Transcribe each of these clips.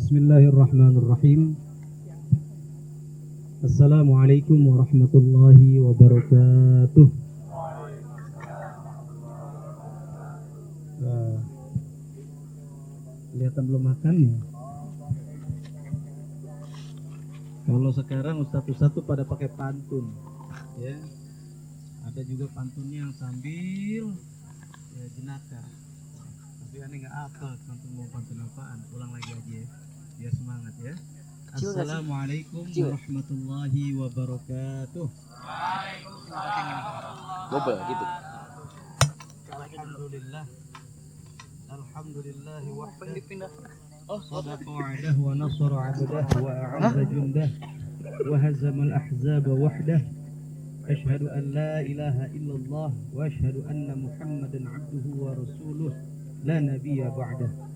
Bismillahirrahmanirrahim. Assalamualaikum warahmatullahi wabarakatuh. Kelihatan belum makan ya. Kalau sekarang ustadz tuh pada pakai pantun, ya. Ada juga pantunnya yang sambil ya, jenaka. Tapi aneh nggak apa pantun apaan. Ulang lagi aja ya, biar semangat ya. Assalamualaikum warahmatullahi wabarakatuh. Double gitu. Alhamdulillah wahdah. Sadaqa wa'dah wa nasara 'abdah wa a'azza jundah wa hazama al-ahzaba wahdah. Asyhadu an la ilaha illallah wa asyhadu anna Muhammadan 'abduhu wa rasuluh la nabiyya ba'dah.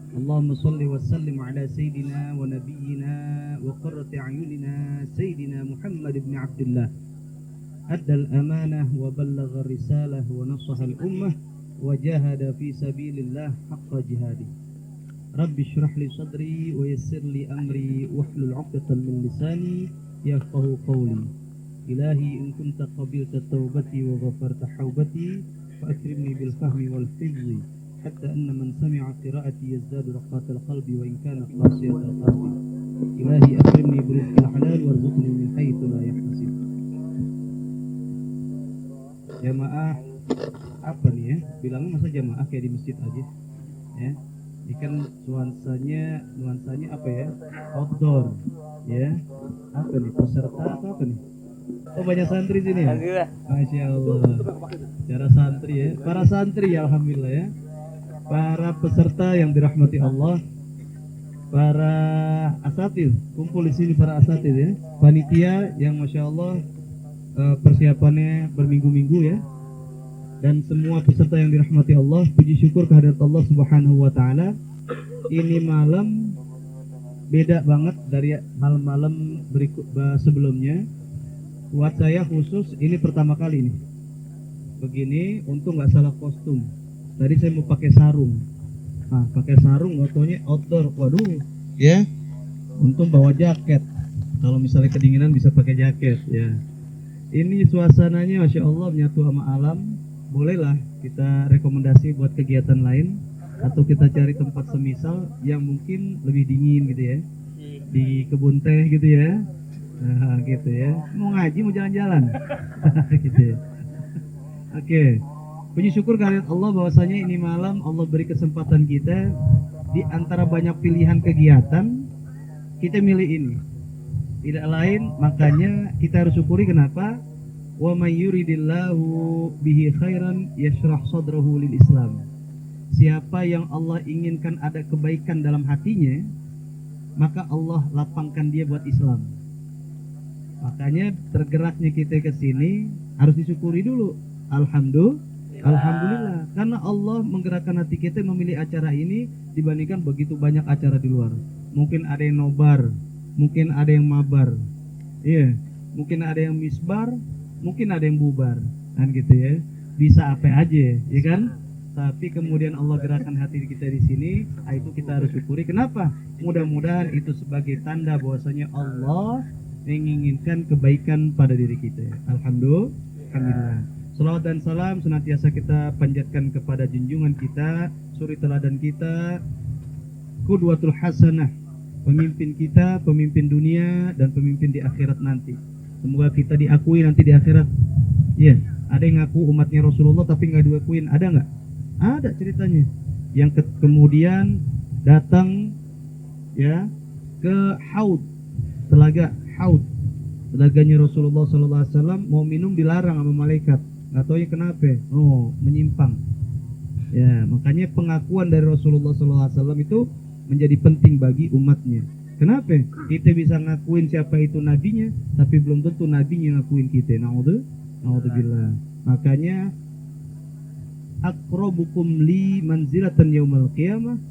Allahumma salli wa sallim ala sayyidina wa nabiyyina wa qurrati a'yunina sayyidina Muhammad ibn Abdullah. Adda al-amanah wa ballagha ar-risalah wa nasaha al-ummah wa jahada fi sabilillah haqqa jihadi. Rabbi shrah li sadri wa yassir li amri wahlul 'uqdatam min lisani yafqahu qawli. Ilahi in kunta qabilta tawbati wa ghafarta hawbati fa akrimni bil fahmi wal hifzi hatta anna man sami'a qira'ati yazdadu raqatal qalbi wa in kana qasiyatal qalbi. Ilahi akrimni bil rizqil halal warzuqni min haitsu la yahtasib. Jamaah apa nih ya? Bilangnya masa jamaah kayak di masjid aja ya. Ini kan nuansanya apa ya? Outdoor ya. Apa nih? Peserta atau apa nih? Oh, banyak santri sini ya? Masya Allah. Cara santri ya. Para santri ya, alhamdulillah ya. Para peserta yang dirahmati Allah. Para asatidz, kumpul di sini para asatidz ya. Panitia yang Masya Allah persiapannya berminggu-minggu ya. Dan semua peserta yang dirahmati Allah, puji syukur kehadirat Allah Subhanahu wa taala. Ini malam beda banget dari malam-malam berikut sebelumnya. Buat saya khusus ini pertama kali nih. Begini, untung nggak salah kostum. Tadi saya mau pakai sarung. Nah, pakai sarung fotonya outdoor. Waduh, ya. Untung bawa jaket. Kalau misalnya kedinginan bisa pakai jaket ya. Ini suasananya Masya Allah menyatu sama alam. Bolehlah kita rekomendasi buat kegiatan lain atau kita cari tempat semisal yang mungkin lebih dingin gitu ya, di kebun teh gitu ya, gitu ya. Mau ngaji mau jalan-jalan, gitu ya. Oke, puji syukur kehadirat Allah bahwasanya ini malam Allah beri kesempatan kita di antara banyak pilihan kegiatan kita milih ini. Tidak lain makanya kita harus syukuri kenapa? Wa may yuridillahu bihi khairan yashrah sadrahu lil Islam. Siapa yang Allah inginkan ada kebaikan dalam hatinya, maka Allah lapangkan dia buat Islam. Makanya tergeraknya kita ke sini harus disyukuri dulu. Alhamdulillah. Karena Allah menggerakkan hati kita memilih acara ini dibandingkan begitu banyak acara di luar. Mungkin ada yang nobar, mungkin ada yang mabar. Iya, mungkin ada yang misbar, mungkin ada yang bubar, kan gitu ya. Bisa apa aja, ya kan? Tapi kemudian Allah gerakan hati kita di sini, itu kita harus syukuri. Kenapa? Mudah-mudahan itu sebagai tanda bahwasanya Allah menginginkan kebaikan pada diri kita. Alhamdulillah. Salawat dan salam senantiasa kita panjatkan kepada junjungan kita, suri teladan kita, qudwatul hasanah, pemimpin kita, pemimpin dunia dan pemimpin di akhirat nanti. Semoga kita diakui nanti di akhirat. Iya, ada yang ngaku umatnya Rasulullah tapi nggak diakuin, ada nggak? Ada ceritanya. Yang kemudian datang ya ke Haud, telaganya Rasulullah SAW, mau minum dilarang sama malaikat. Nggak tahu ya kenapa? Oh, menyimpang. Ya, makanya pengakuan dari Rasulullah SAW itu menjadi penting bagi umatnya. Kenapa? Kita bisa ngakuin siapa itu nabinya, tapi belum tentu nabinya ngakuin kita. Naudzubillah. Makanya aqrabukum li manzilatan yaumal qiyamah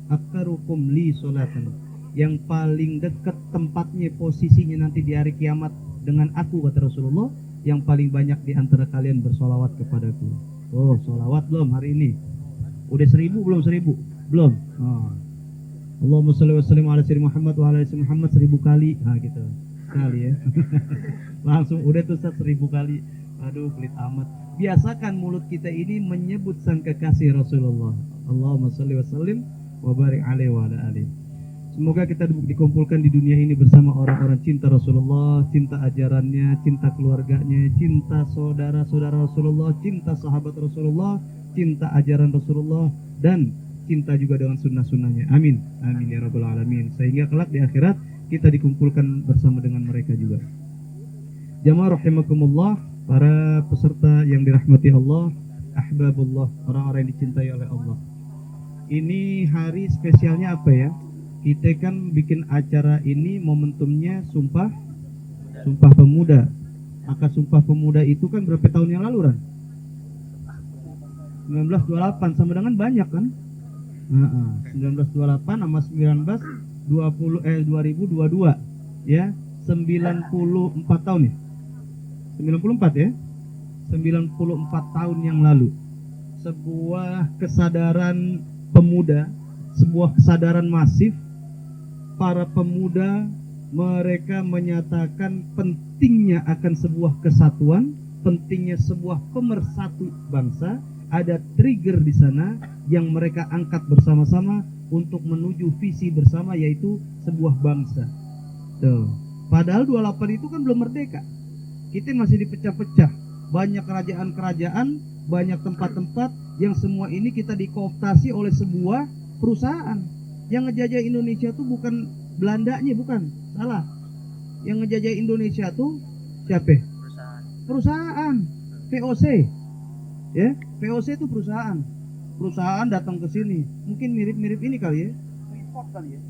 aqrabukum li sholatan. Yang paling dekat tempatnya posisinya nanti di hari kiamat dengan aku, kata Rasulullah, yang paling banyak di antara kalian bersolawat kepadaku. Oh, solawat belum hari ini? Udah 1000 belum? 1000 belum? Oh. Allahumma sholli wa sallim ala sayyidina Muhammad wa ala ali sayyidina Muhammad 1000 kali. Nah gitu. Kali ya. Langsung udah tuh Ustaz 1000 kali. Aduh pelit amat. Biasakan mulut kita ini menyebut sang kekasih Rasulullah. Allahumma sholli wa sallim wa barik alaihi wa ala alihi. Semoga kita dikumpulkan di dunia ini bersama orang-orang cinta Rasulullah, cinta ajarannya, cinta keluarganya, cinta saudara-saudara Rasulullah, cinta sahabat Rasulullah, cinta ajaran Rasulullah, dan cinta juga dengan sunnah-sunnahnya. Amin. Amin ya rabbal alamin. Sehingga kelak di akhirat kita dikumpulkan bersama dengan mereka juga. Jamaah rahimakumullah, para peserta yang dirahmati Allah, ahbabullah, orang-orang yang dicintai oleh Allah. Ini hari spesialnya apa ya? Kita kan bikin acara ini momentumnya Sumpah Pemuda. Maka Sumpah Pemuda itu kan berapa tahun yang lalu, Ran? 1928, sama dengan banyak kan? 1928 sama 2022 ya, 94 tahun ya? 94 ya? 94 tahun yang lalu. Sebuah kesadaran pemuda, sebuah kesadaran masif. Para pemuda mereka menyatakan pentingnya akan sebuah kesatuan, pentingnya sebuah pemersatu bangsa. Ada trigger di sana yang mereka angkat bersama-sama untuk menuju visi bersama, yaitu sebuah bangsa. Tuh. Padahal 28 itu kan belum merdeka. Kita masih dipecah-pecah. Banyak kerajaan-kerajaan, banyak tempat-tempat yang semua ini kita dikooptasi oleh sebuah perusahaan. Yang ngejajah Indonesia tuh bukan Belandanya, bukan, salah. Yang ngejajah Indonesia tuh siapa? Perusahaan. VOC. Ya, VOC itu perusahaan. Perusahaan datang ke sini. Mungkin mirip-mirip ini kali ya. Freeport kali ya.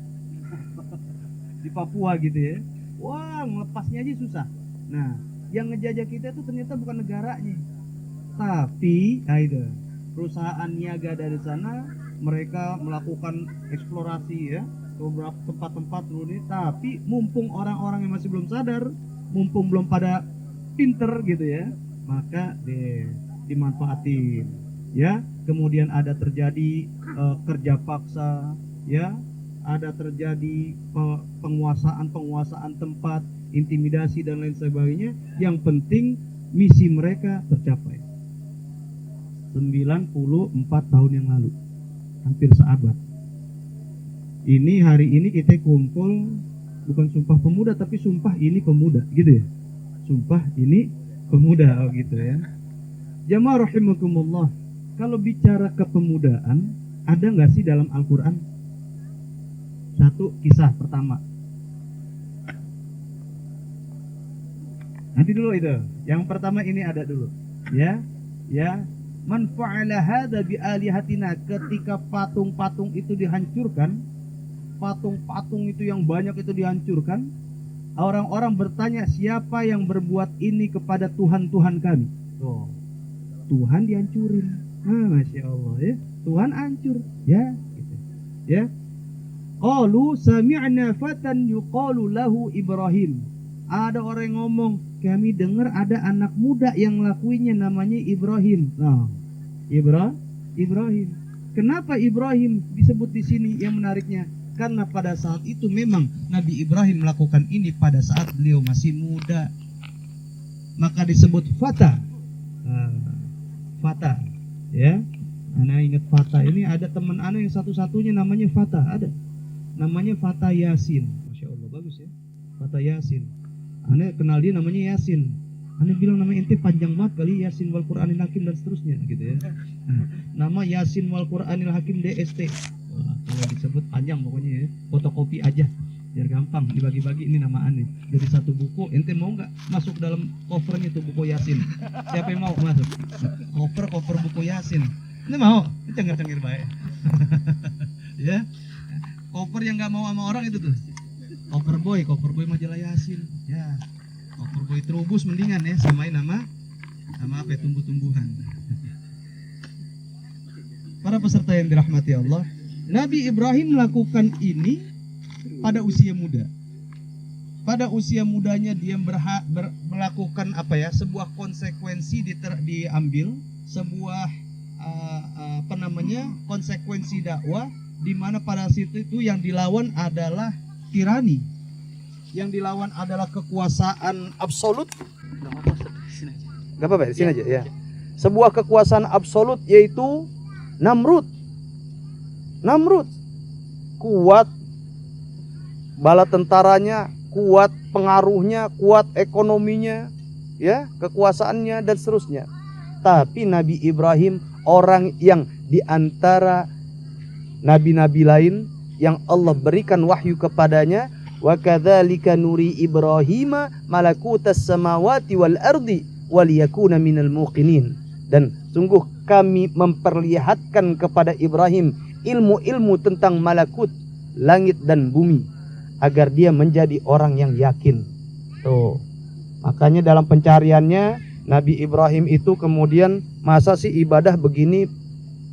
Di Papua gitu ya. Wah, melepasnya aja susah. Nah, yang ngejajah kita tuh ternyata bukan negaranya. Tapi, itu perusahaan niaga dari sana. Mereka melakukan eksplorasi ya ke beberapa tempat-tempat dulu ini, tapi mumpung orang-orang yang masih belum sadar, mumpung belum pada pinter gitu ya, maka dimanfaatin ya. Kemudian ada terjadi kerja paksa ya, ada terjadi penguasaan tempat, intimidasi dan lain sebagainya. Yang penting misi mereka tercapai. 94 tahun yang lalu, hampir seabad. Ini hari ini kita kumpul bukan Sumpah Pemuda, tapi Sumpah Ini Pemuda, gitu ya. Sumpah Ini Pemuda, oh gitu ya. Jamaah rahimakumullah, kalau bicara kepemudaan, ada nggak sih dalam Al-Quran? Satu kisah pertama. Nanti dulu itu. Yang pertama ini ada dulu, ya. Man fa'ala hadza bi alihatina, ketika patung-patung itu dihancurkan, patung-patung itu yang banyak itu dihancurkan, orang-orang bertanya, siapa yang berbuat ini kepada Tuhan-Tuhan kami? Oh, Tuhan dihancurin. Masya Allah ya, Tuhan hancur ya, gitu. Ya. Qalu sami'na fatan yuqalu lahu Ibrahim. Ada orang yang ngomong, kami dengar ada anak muda yang lakuinnya, namanya Ibrahim. Nah, Ibrahim. Kenapa Ibrahim disebut di sini? Yang menariknya, karena pada saat itu memang Nabi Ibrahim melakukan ini pada saat beliau masih muda. Maka disebut Fata. Fata, ya. Ana ingat Fata ini, ada teman ana yang satu-satunya namanya Fata, ada. Namanya Fata Yasin. Masya Allah, bagus ya. Fata Yasin. Ana kenal dia namanya Yasin. Ana bilang nama ente panjang banget kali, Yasin wal Qur'anil Hakim dan seterusnya gitu ya. Nama Yasin wal Qur'anil Hakim DST. Wah, kalau disebut panjang pokoknya ya. Fotokopi aja biar gampang dibagi-bagi. Ini nama aneh. Jadi satu buku, ente mau nggak masuk dalam covernya itu buku Yasin? Siapa yang mau masuk? Cover buku Yasin. Ini mau? Cengir-cengir baik. Ya. Cover yang nggak mau sama orang itu tuh. Cover boy majalah Yasin. Ya. Cover boy Trubus mendingan ya, samain nama apa ya, tumbuh-tumbuhan. Para peserta yang dirahmati Allah, Nabi Ibrahim melakukan ini pada usia muda. Pada usia mudanya dia melakukan apa ya? Sebuah konsekuensi diambil, sebuah konsekuensi dakwah di mana pada situ itu yang dilawan adalah tirani, yang dilawan adalah kekuasaan absolut. Gak apa-apa, di sini aja ya. Sebuah kekuasaan absolut yaitu Namrud. Namrud kuat bala tentaranya, kuat pengaruhnya, kuat ekonominya, ya, kekuasaannya dan seterusnya. Tapi Nabi Ibrahim orang yang diantara nabi-nabi lain yang Allah berikan wahyu kepadanya, wa kadzalika nuri Ibrahima malakutas samawati wal ardi waliyakuna minal muqinin. Dan sungguh kami memperlihatkan kepada Ibrahim ilmu-ilmu tentang malakut langit dan bumi agar dia menjadi orang yang yakin. Tuh. Makanya dalam pencariannya Nabi Ibrahim itu kemudian, masa sih ibadah begini,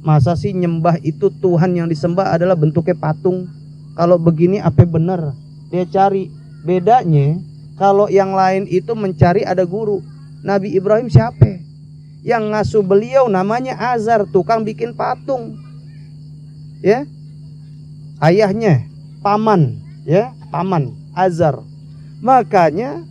masa sih nyembah itu Tuhan yang disembah adalah bentuknya patung, kalau begini apa benar? Dia cari. Bedanya kalau yang lain itu mencari ada guru, Nabi Ibrahim siapa? Yang ngasuh beliau namanya Azar, tukang bikin patung, ya. Ayahnya paman, ya, paman Azar. Makanya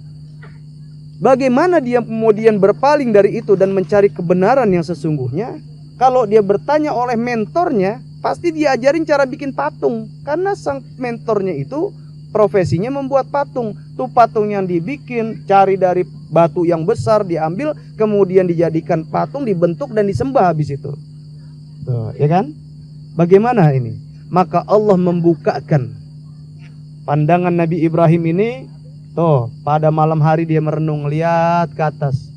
bagaimana dia kemudian berpaling dari itu dan mencari kebenaran yang sesungguhnya? Kalau dia bertanya oleh mentornya, pasti diajarin cara bikin patung. Karena sang mentornya itu profesinya membuat patung. Tuh patung yang dibikin, cari dari batu yang besar, diambil, kemudian dijadikan patung, dibentuk dan disembah habis itu. Tuh, ya kan? Bagaimana ini? Maka Allah membukakan pandangan Nabi Ibrahim ini. Tuh, pada malam hari dia merenung, lihat ke atas.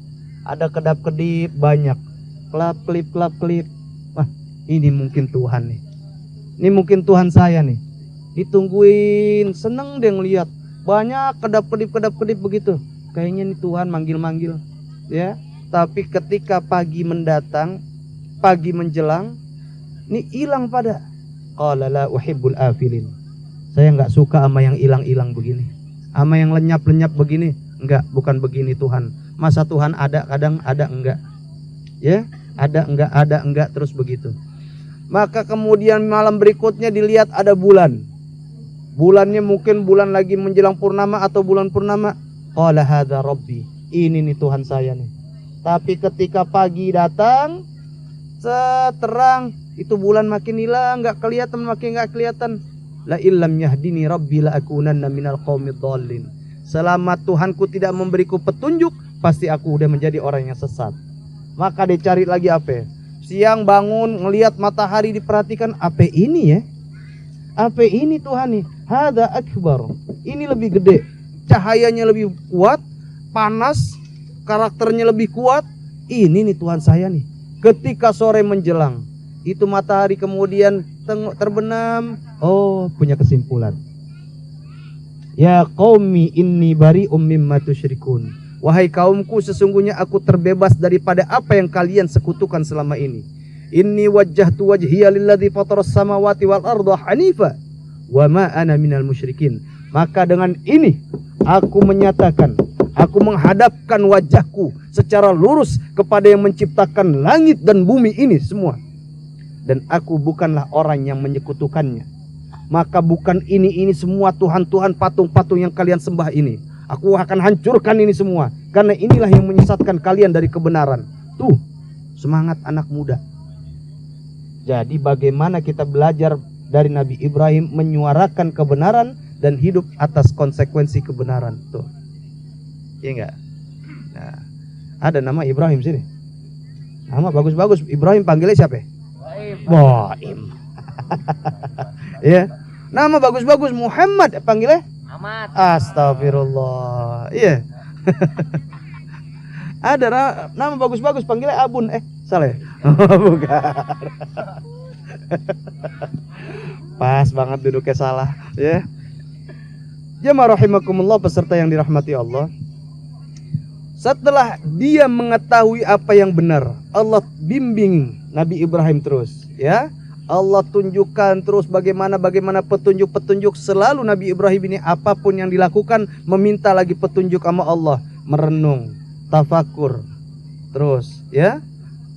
Ada kedap-kedip banyak. Kelap-kelip, kelap-kelip. Wah, ini mungkin Tuhan nih. Ini mungkin Tuhan saya nih. Ditungguin, seneng dia ngeliat. Banyak kedap-kedip begitu. Kayaknya nih Tuhan manggil-manggil. Ya. Tapi ketika pagi mendatang, pagi menjelang, ini hilang pada. Qala la uhibbul afilin. Saya nggak suka sama yang hilang-hilang begini. Sama yang lenyap-lenyap begini. Enggak, bukan begini Tuhan. Masa Tuhan ada, kadang ada enggak. Ya, ada enggak terus begitu. Maka kemudian malam berikutnya dilihat ada bulan. Bulannya mungkin bulan lagi menjelang purnama atau bulan purnama. Qala hadza rabbi. Ini nih Tuhan saya nih. Tapi ketika pagi datang, seterang itu bulan makin hilang, enggak kelihatan, makin enggak kelihatan. La illam yahdini rabbi la akunanna minal qaumid dhallin. Selama Tuhanku tidak memberiku petunjuk, pasti aku udah menjadi orang yang sesat. Maka dicari lagi apa? Siang bangun ngelihat matahari, diperhatikan, apa ini ya? Apa ini Tuhan nih? Hadza akbar. Ini lebih gede, cahayanya lebih kuat, panas, karakternya lebih kuat. Ini nih Tuhan saya nih. Ketika sore menjelang, itu matahari kemudian terbenam. Oh, punya kesimpulan. Ya qaumi inni bari'um mimma tusyrikun. Wahai kaumku, sesungguhnya aku terbebas daripada apa yang kalian sekutukan selama ini. Inni wajjahtu wajhiya lilladzi fataras samawati wal arda hanifa wa ma ana minal musyrikin. Maka dengan ini aku menyatakan, aku menghadapkan wajahku secara lurus kepada yang menciptakan langit dan bumi ini semua. Dan aku bukanlah orang yang menyekutukannya. Maka bukan ini semua Tuhan-Tuhan, patung-patung yang kalian sembah ini. Aku akan hancurkan ini semua. Karena inilah yang menyesatkan kalian dari kebenaran. Tuh, semangat anak muda. Jadi bagaimana kita belajar dari Nabi Ibrahim menyuarakan kebenaran dan hidup atas konsekuensi kebenaran. Tuh, iya enggak? Nah, ada nama Ibrahim sini. Nama bagus-bagus. Ibrahim panggilnya siapa? Boim. Ya. Nama bagus-bagus. Muhammad panggilnya? Muhammad. Astagfirullah. Iya. Ada nama bagus-bagus panggilnya Abun. Salah ya? Bukan. Pas banget duduknya salah, ya. Jamaah rahimakumullah, peserta yang dirahmati Allah. Setelah dia mengetahui apa yang benar, Allah bimbing Nabi Ibrahim terus, ya. Allah tunjukkan terus bagaimana petunjuk-petunjuk. Selalu Nabi Ibrahim ini apapun yang dilakukan meminta lagi petunjuk sama Allah, merenung, tafakur terus, ya.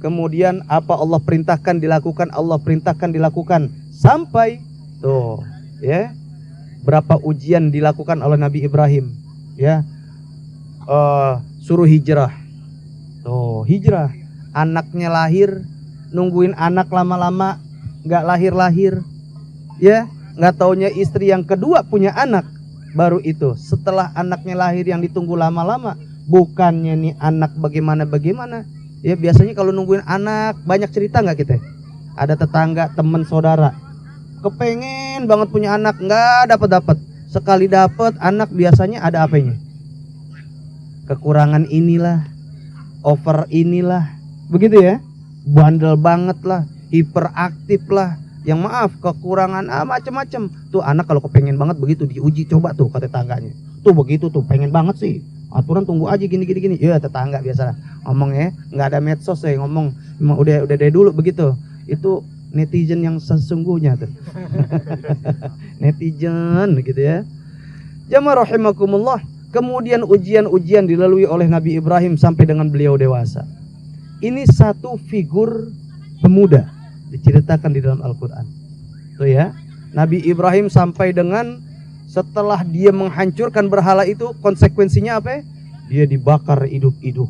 Kemudian apa Allah perintahkan dilakukan, Allah perintahkan dilakukan, sampai Tuh, ya. Berapa ujian dilakukan oleh Nabi Ibrahim, ya. Suruh hijrah. Tuh, hijrah. Anaknya lahir, nungguin anak lama-lama nggak lahir-lahir, ya. Nggak taunya istri yang kedua punya anak. Baru itu setelah anaknya lahir yang ditunggu lama-lama, bukannya nih anak bagaimana. Ya biasanya kalau nungguin anak banyak cerita nggak kita? Ada tetangga, teman, saudara kepengen banget punya anak, nggak dapat. Sekali dapat anak biasanya ada apanya? Kekurangan inilah, over inilah, begitu ya. Bandel banget lah, hiperaktif lah, yang maaf kekurangan macam-macam. Tuh anak kalau kepengen banget begitu diuji, coba tuh kata tetangganya. Tuh begitu tuh pengen banget sih. Aturan tunggu aja gini. Ya tetangga biasa ngomong ya, nggak ada medsos ya ngomong. Emang udah dari dulu begitu. Itu netizen yang sesungguhnya tuh. Netizen gitu ya. Jamaah rahimakumullah. Kemudian ujian-ujian dilalui oleh Nabi Ibrahim sampai dengan beliau dewasa. Ini satu figur pemuda diceritakan di dalam Al-Quran. Tuh ya, Nabi Ibrahim sampai dengan setelah dia menghancurkan berhala itu, konsekuensinya apa? Dia dibakar hidup-hidup.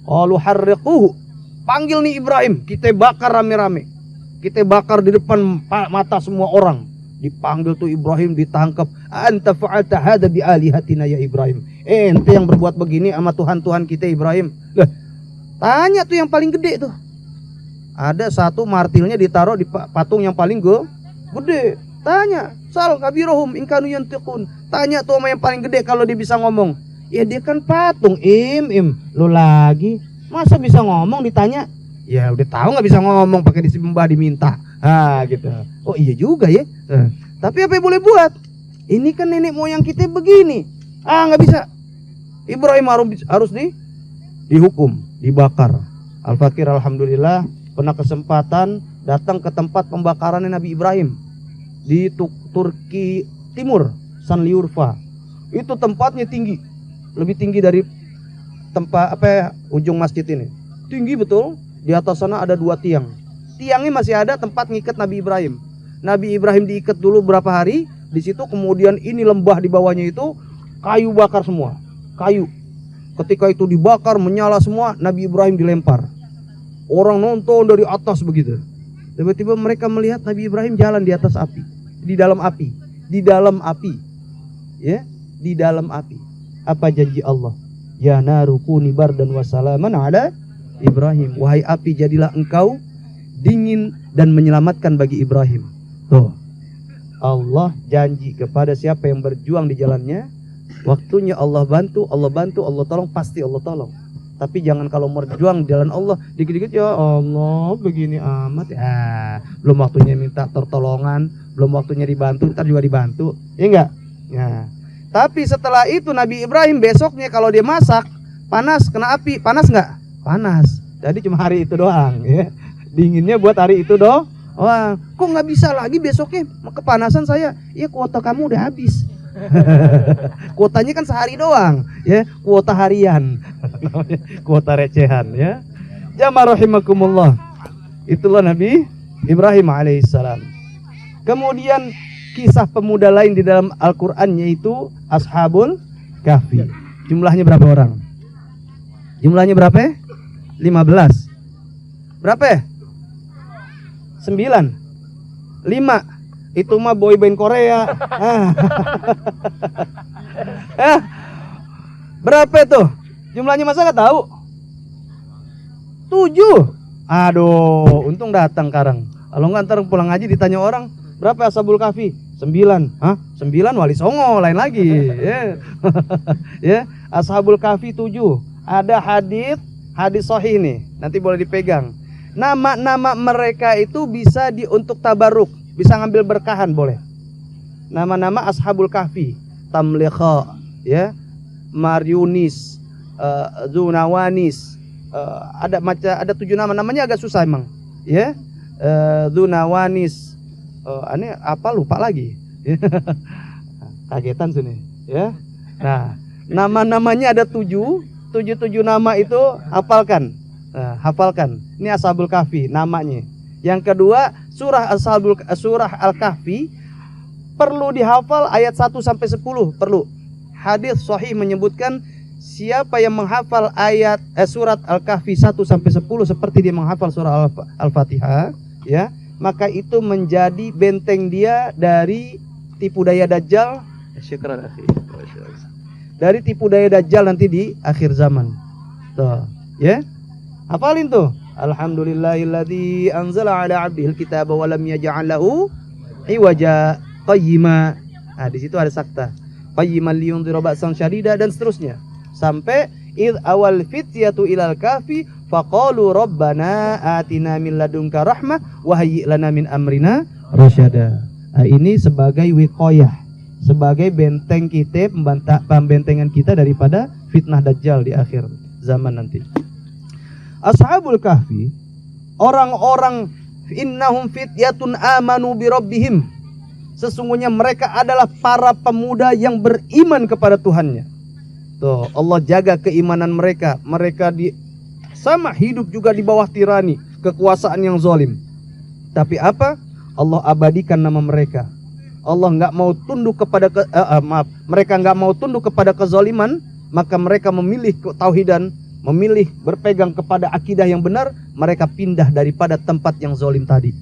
Qalu harriquhu. Panggil nih Ibrahim, kita bakar rame-rame. Kita bakar di depan mata semua orang. Dipanggil tuh Ibrahim, ditangkap. Anta fa'alta hadza bi alihatina ya Ibrahim. Ente yang berbuat begini sama Tuhan-Tuhan kita Ibrahim. Lah, tanya tuh yang paling gede tuh. Ada satu martilnya ditaruh di patung yang paling gede. Tanya, sal kabirohum in kanu yantiqun. Tanya tuh sama yang paling gede kalau dia bisa ngomong. Ya dia kan patung, lu lagi masa bisa ngomong ditanya? Ya udah tahu nggak bisa ngomong, pakai disembah diminta. Gitu. Oh iya juga ya. Tapi apa yang boleh buat? Ini kan nenek moyang kita begini. Nggak bisa. Ibrahim harus dihukum, dibakar. Al-Fakir alhamdulillah pernah kesempatan datang ke tempat pembakaran Nabi Ibrahim di Turki Timur, Sanliurfa. Itu tempatnya tinggi, lebih tinggi dari tempat ujung masjid ini. Tinggi betul. Di atas sana ada 2 tiang. Tiangnya masih ada tempat ngikat Nabi Ibrahim. Nabi Ibrahim diikat dulu berapa hari di situ, kemudian ini lembah di bawahnya itu kayu bakar semua, kayu. Ketika itu dibakar menyala semua, Nabi Ibrahim dilempar. Orang nonton dari atas begitu. Tiba-tiba mereka melihat Nabi Ibrahim jalan di atas api, di dalam api, ya, di dalam api. Apa janji Allah? Ya naru kuni bardan wa salaman ala Ibrahim. Wahai api, jadilah engkau dingin dan menyelamatkan bagi Ibrahim. Tuh, Allah janji kepada siapa yang berjuang di jalannya, waktunya Allah bantu, Allah tolong, pasti Allah tolong. Tapi jangan kalau berjuang di jalan Allah, dikit-dikit ya Allah begini amat. Belum waktunya minta pertolongan, belum waktunya dibantu, ntar juga dibantu. Ya enggak? Ya. Tapi setelah itu Nabi Ibrahim besoknya kalau dia masak, panas, kena api, panas enggak? Panas. Jadi cuma hari itu doang ya. Dinginnya buat hari itu doang. Wah, kok nggak bisa lagi besoknya? Kepanasan saya. Ya kuota kamu udah habis. Kuotanya kan sehari doang, ya, kuota harian. Kuota recehan ya. Jamaah rahimakumullah. Itulah Nabi Ibrahim alaihissalam. Kemudian kisah pemuda lain di dalam Al-Qur'an yaitu Ashabul Kahfi. Jumlahnya berapa orang? Jumlahnya berapa? 15. Berapa ya? 9. 5. Itu mah boyband Korea. Berapa itu? Jumlahnya masa nggak tahu? 7. Aduh, untung datang sekarang. Kalau nggak ntar pulang ngaji ditanya orang, berapa Ashabul Kahfi? 9. 9 Wali Songo lain lagi. Ya. Ashabul Kahfi 7. Ada hadis sahih nih, nanti boleh dipegang. Nama-nama mereka itu bisa untuk tabaruk, bisa ngambil berkahan boleh. Nama-nama Ashabul Kahfi, Tamlikha, ya, Maryunis, Zunawanis, ada 7 nama, namanya agak susah emang, ya. Zunawanis, aneh apa lupa lagi. Kagetan sini, ya. Nah, nama-namanya ada 7 nama itu hafalkan. Hafalkan. Ini Ashabul Kahfi namanya. Yang kedua surah Al-Kahfi perlu dihafal ayat 1 sampai 10, perlu. Hadis sahih menyebutkan siapa yang menghafal surat Al-Kahfi 1 sampai 10 seperti dia menghafal surah Al-Fatihah, ya, maka itu menjadi benteng dia dari tipu daya Dajjal. Syukran akhi. Dari tipu daya Dajjal nanti di akhir zaman. Tuh, ya. Hafalin tuh. Alhamdulillahilladzi anzala ala 'abdihil kitaba wa lam yaj'al lahu iwaja qayyima. Nah, di situ ada sakta. Qayyiman liyunzira ba'san syadida dan seterusnya. Sampai id awal fityatu ilal kahfi faqalu rabbana atina min ladunka rahmah wa hayyi lana min amrina rasyada. Nah, ini sebagai wiqayah, sebagai benteng kita, pembentengan kita daripada fitnah Dajjal di akhir zaman nanti. Ashabul Kahfi, orang-orang innahum fityatun amanu bi rabbihim. Sesungguhnya mereka adalah para pemuda yang beriman kepada Tuhannya. Tuh, Allah jaga keimanan mereka. Mereka sama hidup juga di bawah tirani, kekuasaan yang zalim. Tapi apa? Allah abadikan nama mereka. Allah nggak mau tunduk kepada mereka nggak mau tunduk kepada kezaliman, maka mereka memilih ketauhidan, memilih berpegang kepada akidah yang benar. Mereka pindah daripada tempat yang zalim tadi.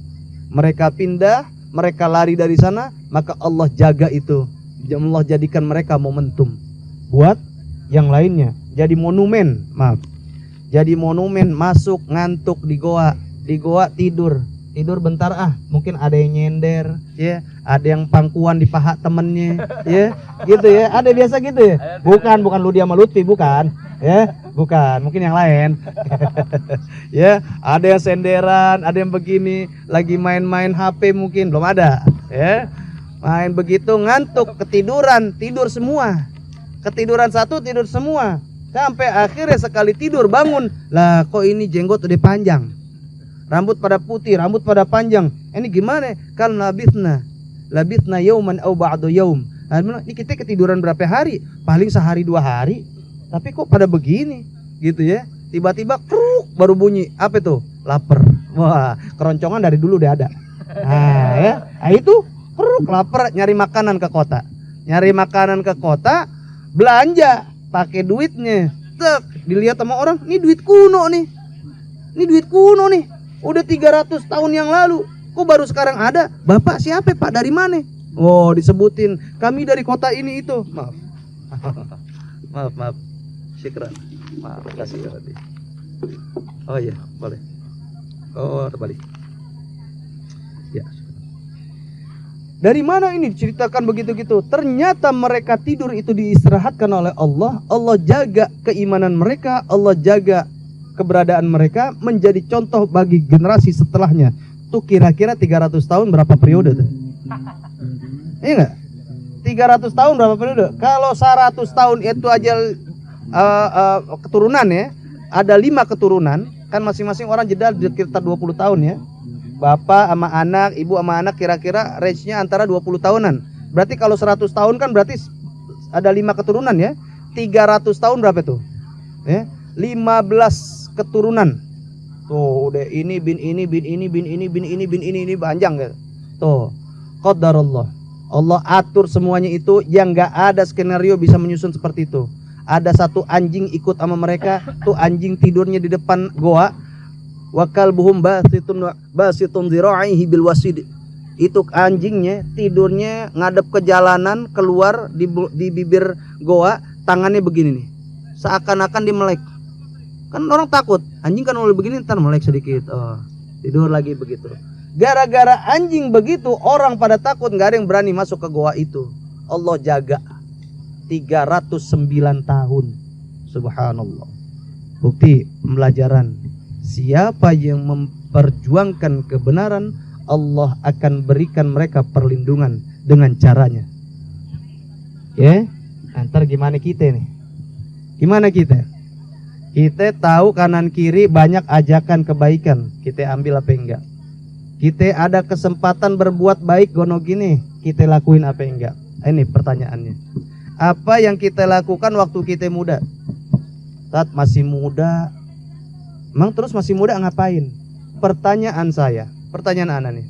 Mereka pindah, mereka lari dari sana, maka Allah jaga itu. Allah jadikan mereka momentum buat yang lainnya. Jadi monumen, jadi monumen masuk ngantuk di goa tidur bentar, mungkin ada yang nyender, ya, ada yang pangkuan di paha temennya, ya, gitu ya, ada biasa gitu ya, bukan Ludi sama Lutfi, bukan, ya, bukan, mungkin yang lain, ya, ada yang senderan, ada yang begini, lagi main-main HP mungkin belum ada, ya, main begitu ngantuk, tidur semua, ketiduran satu tidur semua, sampai akhirnya sekali tidur bangun, lah kok ini jenggot udah panjang. Rambut pada putih, rambut pada panjang. Ini gimana? Kan labithna yauman au ba'du yaum. Ini kita ketiduran berapa hari? Paling sehari 2 hari. Tapi kok pada begini? Gitu ya. Tiba-tiba kruk baru bunyi. Apa itu? Lapar. Wah, keroncongan dari dulu udah ada. Nah, ya. Nah, itu kruk lapar, nyari makanan ke kota. Belanja, pakai duitnya. Tek, dilihat sama orang, ini duit kuno nih. Udah 300 tahun yang lalu, kok baru sekarang ada? Bapak siapa Pak? Dari mana? Oh, disebutin, kami dari kota ini itu. Maaf. Syukran. Maaf, kasih tadi. Oh iya, boleh. Oh, terbalik. Ya. Dari mana ini diceritakan begitu-gitu? Ternyata mereka tidur itu diistirahatkan oleh Allah. Allah jaga keimanan mereka, Allah jaga keberadaan mereka menjadi contoh bagi generasi setelahnya. Tuh kira-kira 300 tahun berapa periode tuh? Iya enggak? 300 tahun berapa periode? Kalau 100 tahun itu aja keturunan ya, ada 5 keturunan, kan masing-masing orang jeda sekitar 20 tahun ya. Bapak sama anak, ibu sama anak kira-kira range-nya antara 20 tahunan. Berarti kalau 100 tahun kan berarti ada 5 keturunan ya. 300 tahun berapa tuh? Ya, 15 keturunan. Tuh udah ini bin ini panjang ya. Tuh qadarullah. Allah atur semuanya itu, yang enggak ada skenario bisa menyusun seperti itu. Ada satu anjing ikut sama mereka, tuh anjing tidurnya di depan goa. Wa kalbuhum basitun zira'ihi bil wasid. Itu anjingnya tidurnya ngadep ke jalanan, keluar di bibir goa, tangannya begini nih. Seakan-akan dia melek. Kan orang takut, anjing kan mulai begini ntar melek sedikit, tidur lagi begitu. Gara-gara anjing begitu, orang pada takut, nggak ada yang berani masuk ke goa itu. Allah jaga 309 tahun. Subhanallah. Bukti pembelajaran, siapa yang memperjuangkan kebenaran, Allah akan berikan mereka perlindungan dengan caranya. Ya, ntar gimana kita nih? Gimana kita? Kita tahu kanan kiri banyak ajakan kebaikan, kita ambil apa enggak? Kita ada kesempatan berbuat baik gono gini, kita lakuin apa enggak? Ini pertanyaannya. Apa yang kita lakukan waktu kita muda? Saat masih muda, emang terus masih muda ngapain? Pertanyaan saya, pertanyaan Ana nih.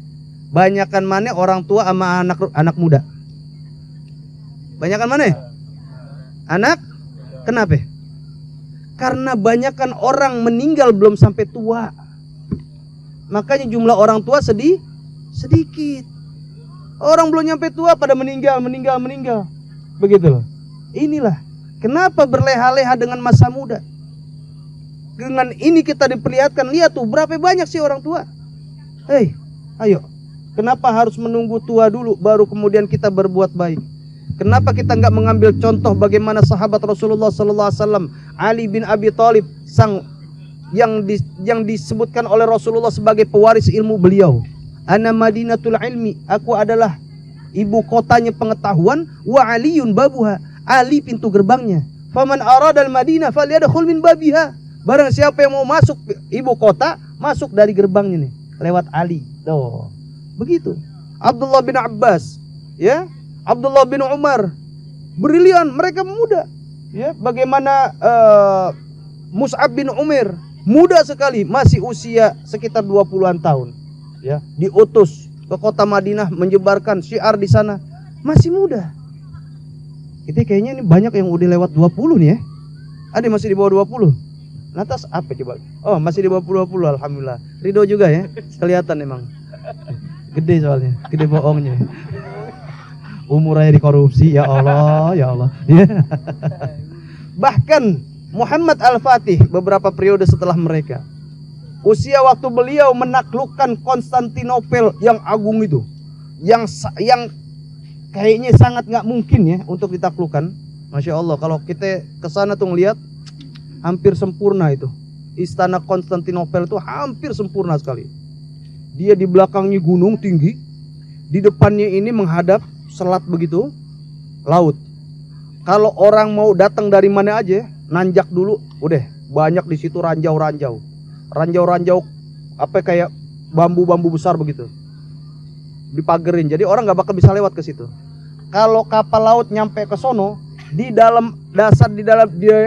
Banyakan mana orang tua sama anak muda? Banyakan mana? Anak? Kenapa? Karena banyakan orang meninggal belum sampai tua. Makanya jumlah orang tua sedikit. Orang belum nyampe tua pada meninggal. Begitu loh. Inilah kenapa berleha-leha dengan masa muda. Dengan ini kita diperlihatkan, lihat tuh berapa banyak sih orang tua. Hei, ayo. Kenapa harus menunggu tua dulu baru kemudian kita berbuat baik? Kenapa kita nggak mengambil contoh bagaimana sahabat Rasulullah sallallahu alaihi wasallam, Ali bin Abi Thalib, yang disebutkan oleh Rasulullah sebagai pewaris ilmu beliau. Ana Madinatul Ilmi, aku adalah ibu kotanya pengetahuan, wa Aliyun babuha, Ali pintu gerbangnya. Faman aradal Madinah falyadkhul min babiha. Barang siapa yang mau masuk ibu kota, masuk dari gerbangnya nih, lewat Ali. Tuh. Begitu. Abdullah bin Abbas, ya. Abdullah bin Umar, brilian, mereka muda. Ya, bagaimana Mus'ab bin Umair, muda sekali, masih usia sekitar 20-an tahun. Ya, diutus ke kota Madinah menyebarkan syiar di sana, masih muda. Itu kayaknya ini banyak yang udah lewat 20 nih ya. Ada yang masih di bawah 20. Lantas apa coba? Oh, masih di bawah 20, alhamdulillah. Ridho juga ya, kelihatan emang. Gede soalnya, gede bohongnya. Umur aja dikorupsi, ya Allah, ya Allah. Bahkan Muhammad Al-Fatih beberapa periode setelah mereka, usia waktu beliau menaklukkan Konstantinopel yang agung itu, yang kayaknya sangat nggak mungkin ya untuk ditaklukkan. Masya Allah, kalau kita kesana tuh ngeliat hampir sempurna itu. Istana Konstantinopel itu hampir sempurna sekali. Dia di belakangnya gunung tinggi, di depannya ini menghadap selat begitu, laut. Kalau orang mau datang dari mana aja, nanjak dulu, udah banyak di situ ranjau-ranjau, apa kayak bambu-bambu besar begitu, dipagerin. Jadi orang nggak bakal bisa lewat ke situ. Kalau kapal laut nyampe ke sono, di dalam dasar, di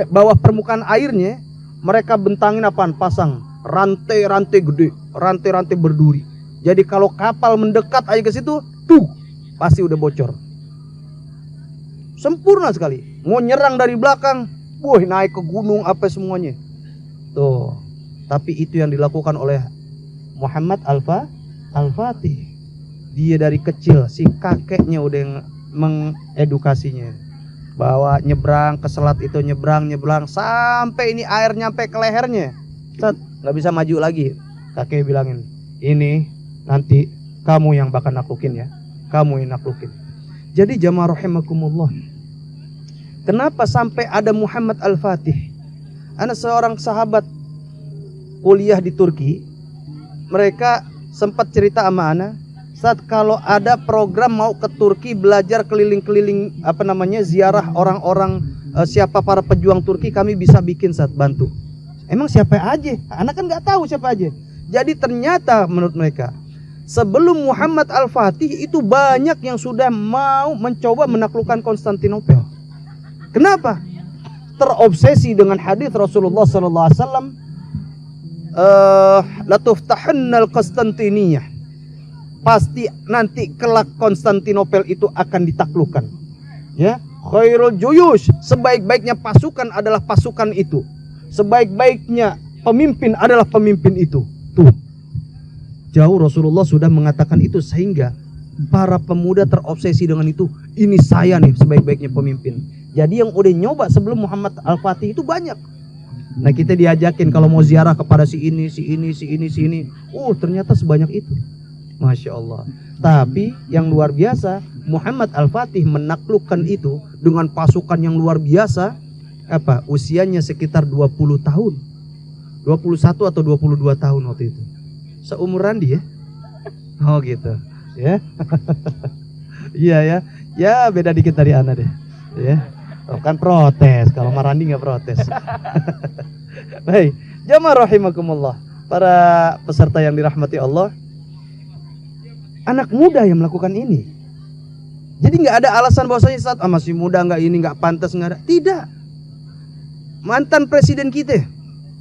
bawah permukaan airnya, mereka bentangin apaan? Pasang rantai-rantai gede, rantai-rantai berduri. Jadi kalau kapal mendekat aja ke situ, tuh pasti udah bocor. Sempurna sekali. Mau nyerang dari belakang, wah naik ke gunung apa semuanya. Tuh. Tapi itu yang dilakukan oleh Muhammad Al-Fatih. Dia dari kecil, si kakeknya udah mengedukasinya. Bahwa nyebrang ke selat itu, nyebrang sampai ini air nyampe ke lehernya. Set, nggak bisa maju lagi. Kakek bilangin, ini nanti kamu yang bakal naklukin ya. Kamu yang naklukin. Jadi jamaah rahimakumullah, kenapa sampai ada Muhammad Al-Fatih? Ada seorang sahabat kuliah di Turki. Mereka sempat cerita sama ana, saat kalau ada program mau ke Turki belajar keliling-keliling ziarah orang-orang, siapa para pejuang Turki, kami bisa bikin saat bantu. Emang siapa aja? Anak kan nggak tahu siapa aja. Jadi ternyata menurut mereka, sebelum Muhammad Al-Fatih itu banyak yang sudah mau mencoba menaklukkan Konstantinopel. Kenapa? Terobsesi dengan hadis Rasulullah sallallahu alaihi wasallam, la tuftahannal Konstantiniyah. Pasti nanti kelak Konstantinopel itu akan ditaklukkan. Ya, khairul juyush, sebaik-baiknya pasukan adalah pasukan itu. Sebaik-baiknya pemimpin adalah pemimpin itu. Tuh. Jauh Rasulullah sudah mengatakan itu, sehingga para pemuda terobsesi dengan itu. Ini saya nih sebaik-baiknya pemimpin. Jadi yang udah nyoba sebelum Muhammad Al-Fatih itu banyak. Nah, kita diajakin kalau mau ziarah kepada si ini. Oh, ternyata sebanyak itu. Masya Allah. Tapi yang luar biasa, Muhammad Al-Fatih menaklukkan itu dengan pasukan yang luar biasa. Usianya sekitar 20 tahun. 21 atau 22 tahun waktu itu. Seumuran dia. Oh gitu. Ya. Iya ya. Ya beda dikit dari ana deh. Ya. Oh, kan protes. Kalau Marandi nggak protes. Baik. Jamaah rahimakumullah. Para peserta yang dirahmati Allah. Anak muda yang melakukan ini. Jadi nggak ada alasan bahwasanya saat masih muda nggak ini, nggak pantas, nggak ada. Tidak. Mantan presiden kita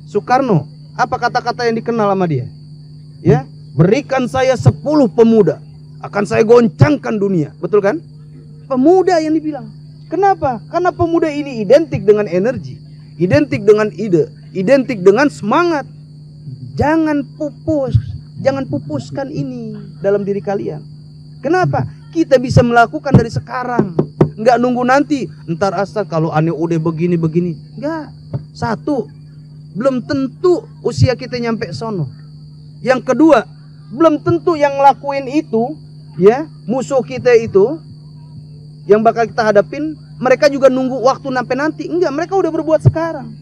Soekarno, apa kata-kata yang dikenal sama dia? Ya, berikan saya 10 pemuda akan saya goncangkan dunia. Betul kan? Pemuda yang dibilang. Kenapa? Karena pemuda ini identik dengan energi, identik dengan ide, identik dengan semangat. Jangan pupuskan ini dalam diri kalian. Kenapa? Kita bisa melakukan dari sekarang. Enggak nunggu nanti, ntar asal kalau aneh udah begini-begini. Enggak. Satu, belum tentu usia kita nyampe sono. Yang kedua, belum tentu yang ngelakuin itu, ya, musuh kita itu, yang bakal kita hadapin, mereka juga nunggu waktu sampai nanti. Enggak, mereka udah berbuat sekarang.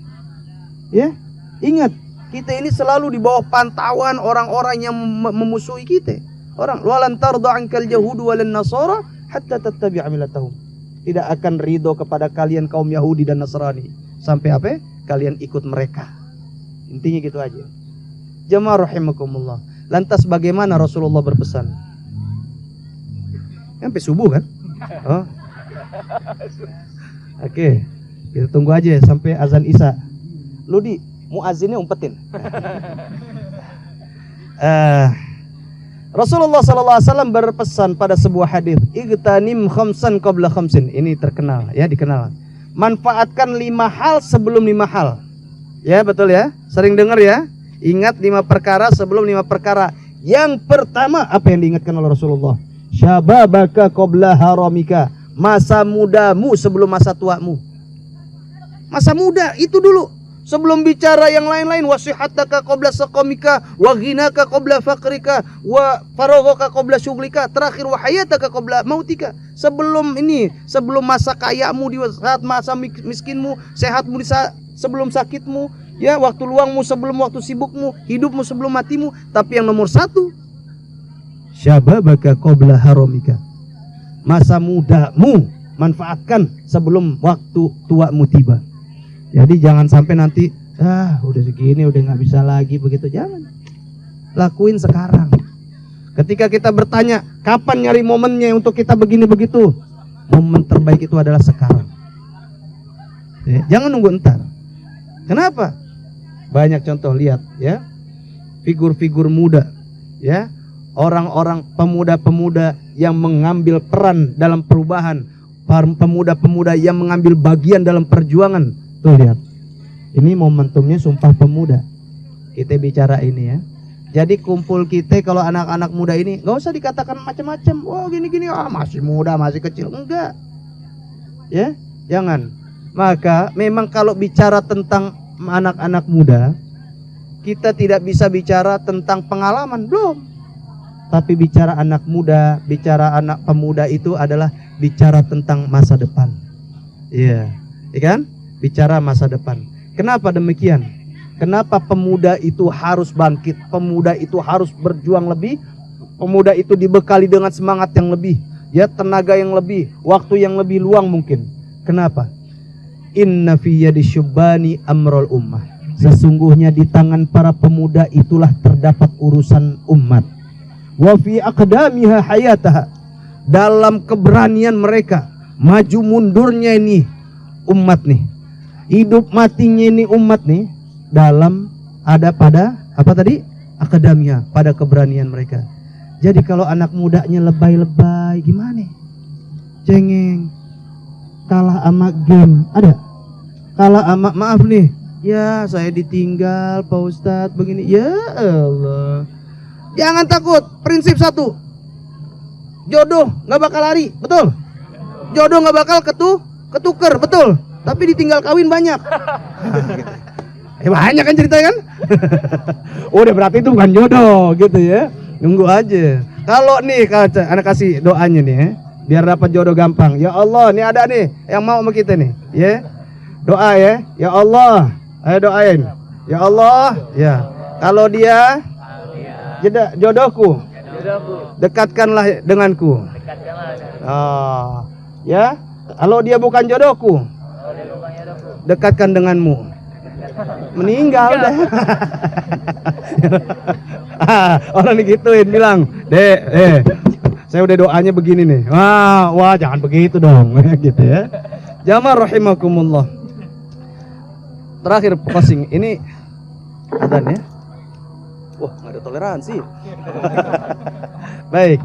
Ya, ingat, kita ini selalu di bawah pantauan orang-orang yang memusuhi kita. Orang, walan tarda ankal yahudu walan nasara hatta tattabi'a millatahum. Tidak akan ridho kepada kalian kaum Yahudi dan Nasrani sampai apa? Kalian ikut mereka. Intinya gitu aja. Jamaah rahimakumullah. Lantas bagaimana Rasulullah berpesan? Sampai subuh kan? Oh. Oke, kita tunggu aja sampai azan Isya. Lu di muazzinnya umpetin. Rasulullah SAW berpesan pada sebuah hadis, igtanim khamsan qabla khamsin. Ini terkenal, ya, dikenal. Manfaatkan 5 hal sebelum 5 hal. Ya, betul ya? Sering dengar ya? Ingat 5 perkara sebelum 5 perkara. Yang pertama, apa yang diingatkan oleh Rasulullah? Syababaka qabla haramika. Masa mudamu sebelum masa tuamu. Masa muda itu dulu. Sebelum bicara yang lain-lain, wasihataka qabla saqamika, wa ghinaka qabla faqrika, wa faraghaka qabla syughlika, terakhir wa hayataka qabla mautika. Sebelum ini, sebelum masa kayamu, di saat masa miskinmu, sehatmu di saat sebelum sakitmu, ya, waktu luangmu sebelum waktu sibukmu, hidupmu sebelum matimu. Tapi yang nomor 1, syababaka qabla haramika. Masa mudamu manfaatkan sebelum waktu tuamu tiba. Jadi jangan sampai nanti udah segini udah nggak bisa lagi begitu, jangan. Lakuin sekarang. Ketika kita bertanya kapan nyari momennya untuk kita begini begitu, momen terbaik itu adalah sekarang. Ya, jangan nunggu entar. Kenapa? Banyak contoh, lihat ya, figur-figur muda, ya, orang-orang pemuda-pemuda yang mengambil peran dalam perubahan, pemuda-pemuda yang mengambil bagian dalam perjuangan. Tuh lihat, ini momentumnya Sumpah Pemuda. Kita bicara ini ya. Jadi kumpul kita kalau anak-anak muda ini nggak usah dikatakan macam-macam. Oh gini-gini, masih muda, masih kecil. Enggak. Ya, jangan. Maka memang kalau bicara tentang anak-anak muda, kita tidak bisa bicara tentang pengalaman, belum. Tapi bicara anak muda, bicara anak pemuda itu adalah bicara tentang masa depan. Iya, ya kan? Bicara masa depan. Kenapa demikian? Kenapa pemuda itu harus bangkit? Pemuda itu harus berjuang lebih. Pemuda itu dibekali dengan semangat yang lebih, ya, tenaga yang lebih, waktu yang lebih luang mungkin. Kenapa? Inna fi yadi syubbani amrul ummah. Sesungguhnya di tangan para pemuda itulah terdapat urusan umat. Wa fi aqdamiha hayataha. Dalam keberanian mereka, maju mundurnya ini umat nih. Hidup matinya ini umat nih dalam ada pada apa tadi? Akademia, pada keberanian mereka. Jadi kalau anak mudanya lebay-lebay gimana? Cengeng. Kalah sama game, ada? Kalah sama, maaf nih, ya saya ditinggal Pak Ustadz begini. Ya Allah. Jangan takut, prinsip 1. Jodoh nggak bakal lari, betul? Jodoh nggak bakal ketuker, betul? Tapi ditinggal kawin banyak. Banyak kan ceritanya kan? Udah berarti itu bukan jodoh gitu ya. Nunggu aja. Kalau nih anak kasih doanya nih ya, biar dapat jodoh gampang. Ya Allah, nih ada nih yang mau sama kita nih, ya. Doa ya. Ya Allah, ayo doain. Ya Allah, ya. Kalau dia jodohku, dekatkanlah denganku. Oh, ya. Kalau dia bukan jodohku, dekatkan denganmu. Meninggal dah. Orang digituin bilang, Dek, saya udah doanya begini nih. Wah, jangan begitu dong. Gitu ya. Jamaah rahimakumullah. Terakhir closing ini adzan ya. Wah, nggak ada toleransi. Baik.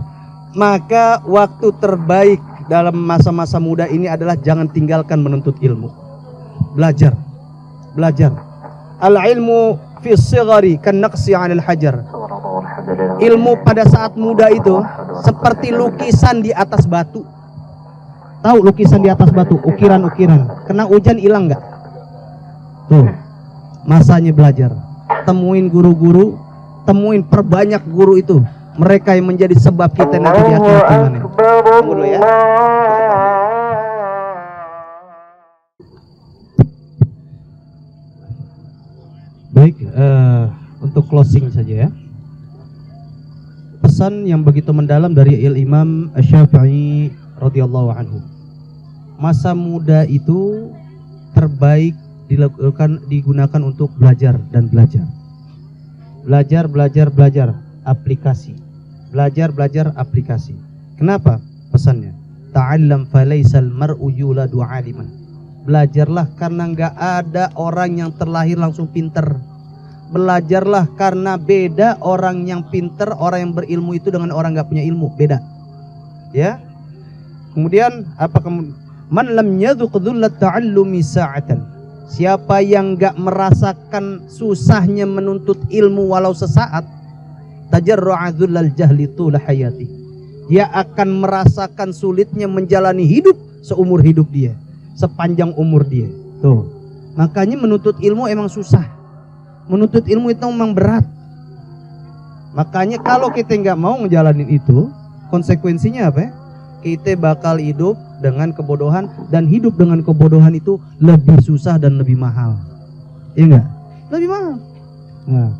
maka waktu terbaik dalam masa-masa muda ini adalah jangan tinggalkan menuntut ilmu. Belajar. Al-ilmu fi shighari kan naqsi 'alal hajar. Ilmu pada saat muda itu seperti lukisan di atas batu. Tahu lukisan di atas batu, ukiran-ukiran. Kena hujan hilang nggak? Tuh, masanya belajar. Temuin guru-guru, temuin perbanyak guru itu. Mereka yang menjadi sebab kita nanti di akhirat nanti. Tunggu dulu ya. Baik, untuk closing saja ya. Pesan yang begitu mendalam dari Imam Asy-Syafi'i radhiyallahu anhu. Masa muda itu terbaik digunakan untuk belajar dan belajar. Belajar aplikasi. Belajar aplikasi. Kenapa pesannya? Ta'allam falaisal mar'u yuladu 'aliman. Belajarlah karena enggak ada orang yang terlahir langsung pinter. Belajarlah karena beda orang yang pinter, orang yang berilmu itu dengan orang enggak punya ilmu, beda. Ya. Kemudian man lam yadhuq dhullat ta'allumi sa'atan. Siapa yang enggak merasakan susahnya menuntut ilmu walau sesaat, tajarra'a dhullal jahli tula hayati. Dia akan merasakan sulitnya menjalani hidup seumur hidup dia, sepanjang umur dia. Tuh. Makanya menuntut ilmu emang susah. Menuntut ilmu itu memang berat. Makanya kalau kita nggak mau ngejalanin itu, konsekuensinya apa ya? Kita bakal hidup dengan kebodohan, dan hidup dengan kebodohan itu lebih susah dan lebih mahal. Iya enggak? Lebih mahal. Nah.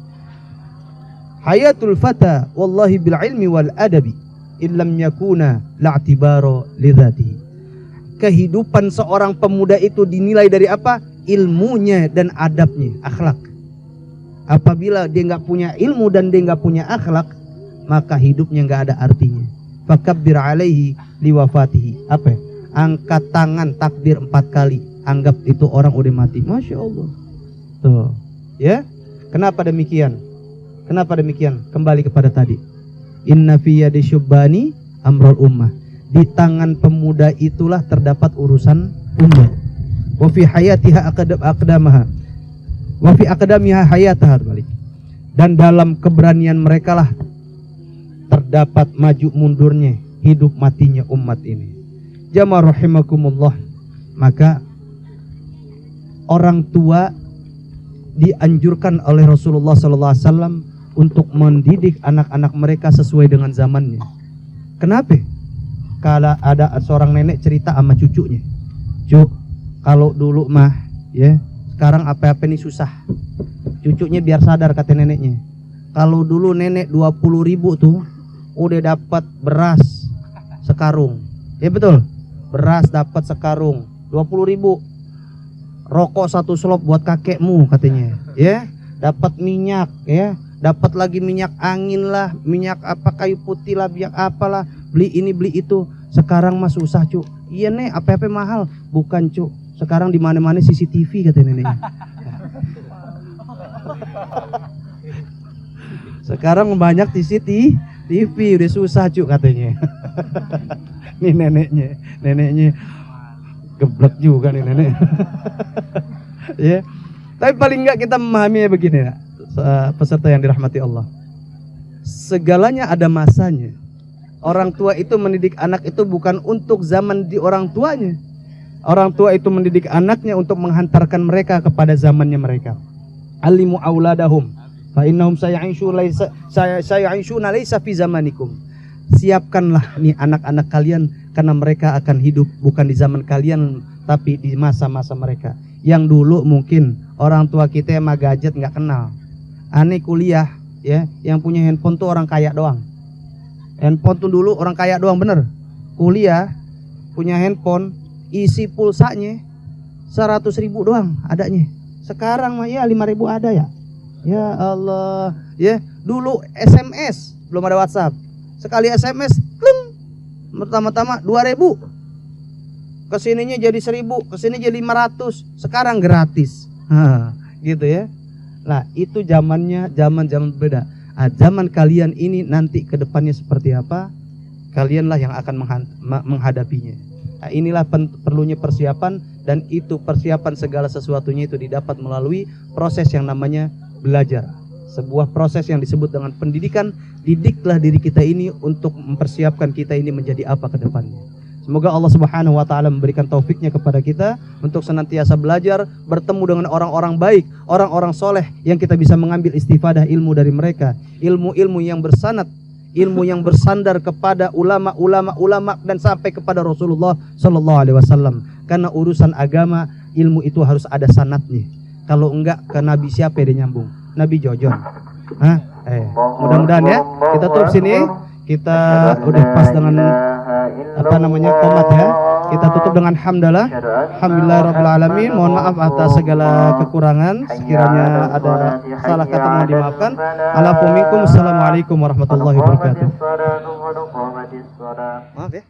Hayatul fata wallahi bil ilmi wal adabi illam yakuna la'tibaro lidzatihi. Kehidupan seorang pemuda itu dinilai dari apa? Ilmunya dan adabnya, akhlak. Apabila dia nggak punya ilmu dan dia nggak punya akhlak, maka hidupnya nggak ada artinya. Fakabbir alaihi liwafatihi. Apa? Angkat tangan takbir 4 kali. Anggap itu orang udah mati. Masya Allah. Tuh, ya. Kenapa demikian? Kembali kepada tadi. Inna fi yadi syubbani amrul ummah. Di tangan pemuda itulah terdapat urusan umat. Wa fi hayatiha aqdamaha. Wa fi aqdamiha hayataha balik. Dan dalam keberanian mereka lah terdapat maju mundurnya hidup matinya umat ini. Jamaah rahimakumullah. Maka orang tua dianjurkan oleh Rasulullah SAW untuk mendidik anak-anak mereka sesuai dengan zamannya. Kenapa? Kalau ada seorang nenek cerita sama cucunya, "Cuk, kalau dulu mah ya, sekarang apa-apa ini susah." Cucunya biar sadar, kata neneknya, "Kalau dulu nenek 20.000 tuh udah dapat beras sekarung." Ya betul. Beras dapat sekarung 20.000. Rokok 1 slop buat kakekmu katanya. Ya, dapat minyak ya, dapat lagi minyak angin lah, minyak apa kayu putih lah, minyak apalah, beli ini beli itu. Sekarang mah susah, Cuk. Iya, Nek, apa-apa mahal. Bukan, Cuk. Sekarang di mana-mana CCTV kata neneknya. Sekarang banyak CCTV, udah susah, Cuk, katanya. Nih neneknya geblek juga nih nenek. Ya. Tapi paling enggak kita memahaminya begini ya, peserta yang dirahmati Allah. Segalanya ada masanya. Orang tua itu mendidik anak itu bukan untuk zaman di orang tuanya. Orang tua itu mendidik anaknya untuk menghantarkan mereka kepada zamannya mereka. Alimu auladahum fa innahum saya'ishuna laisa fi zamanikum. Siapkanlah nih anak-anak kalian karena mereka akan hidup bukan di zaman kalian tapi di masa-masa mereka. Yang dulu mungkin orang tua kita emang gadget nggak kenal. Aneh kuliah ya, yang punya handphone tuh orang kaya doang. Handphone tuh dulu orang kaya doang, bener. Kuliah punya handphone, isi pulsanya 100.000 doang adanya. Sekarang mah ya 5.000 ada ya. Ya Allah, ya dulu SMS belum ada WhatsApp. Sekali SMS, pertama-tama 2.000. Kesininya jadi 1.000, kesini jadi 500. Sekarang gratis. Gitu ya. Nah, itu zamannya zaman beda. Zaman kalian ini nanti ke depannya seperti apa? kalianlah yang akan menghadapinya. Nah, inilah perlunya persiapan, dan itu persiapan segala sesuatunya itu didapat melalui proses yang namanya belajar. Sebuah proses yang disebut dengan pendidikan. Didiklah diri kita ini untuk mempersiapkan kita ini menjadi apa ke depannya. Semoga Allah Subhanahu wa taala memberikan taufiknya kepada kita untuk senantiasa belajar, bertemu dengan orang-orang baik, orang-orang soleh yang kita bisa mengambil istifadah ilmu dari mereka, ilmu-ilmu yang bersanad, ilmu yang bersandar kepada ulama dan sampai kepada Rasulullah sallallahu alaihi wasallam. Karena urusan agama, ilmu itu harus ada sanadnya. Kalau enggak, ke Nabi siapa yang nyambung? Nabi Jojon. Mudah-mudahan ya. Kita tutup sini. Kita udah pas dengan qomat ya. Kita tutup dengan hamdalah. Alhamdulillahirabbil alamin. Mohon maaf atas segala kekurangan. Sekiranya ada salah kata mohon dimaafkan. Assalamualaikum warahmatullahi wabarakatuh. Maaf ya.